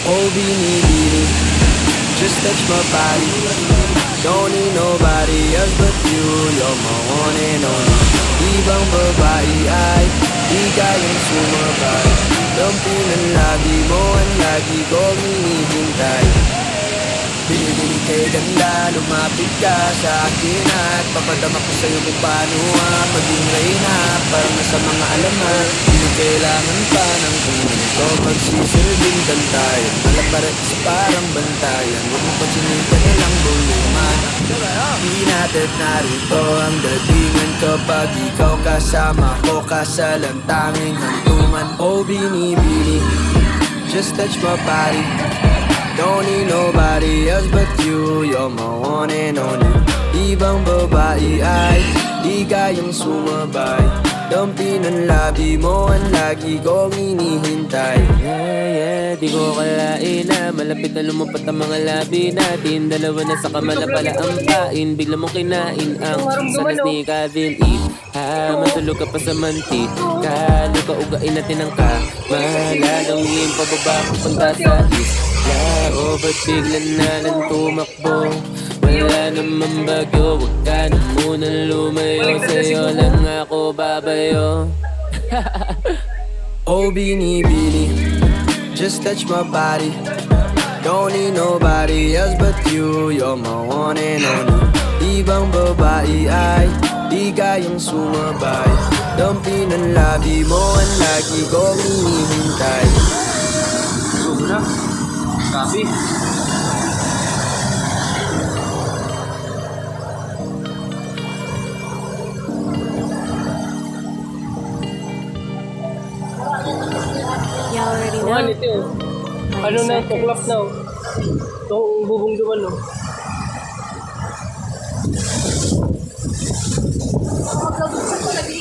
Oh, beanie, just touch my body. Don't need nobody else but you. You're my one and only. Ibang babae ay di kayang sumabay. Lampi ng labi mo ang lagi kong hinihintay. Bili-bili kay ganda, lumapit ka sa akin at papadama ko sa'yo kung paano maging reyna. Parang nasa mga alaman, hindi kailangan pa ng kunin ko magsisilbing bantayan. Malaparat sa parang bantayan, huwag mo pansinin ka nilang buluman. Di natin narito ang datingan kapag ikaw kasama ko kasalantanging hantungan. Oh, binibini, just touch my body. Don't need nobody else but you. You're my one and only. Ibang babae ay di kayang sumabay. Dampi ng labi mo ang lagi kong hinihintay. Yeah, di ko kalain na malapit na lumapit ang mga labi natin. Dalawa na sa kamala pala ang pain. Bigla mong kinain ang sanas ni Calvin E. Matulog ka pa sa manti. Kalo ka ugain natin ang kamalalawin. Pababa punta sa islao. Ba't bigla na lang tumakbo? Wala naman bago, wag ka na munang lumayo. Sa'yo lang ako babayo. Oh, binibini, just touch my body. Don't need nobody else but you. You're my one and only. Ibang babae ay di kayang sumabay. Dampi ng labi mo ang lagi kong hinihintay. Sobra. Sabi. You already know. Ano ito? Ano na, tuklap na. Ito, bubong duman, no? Magkabuksan ko lagi.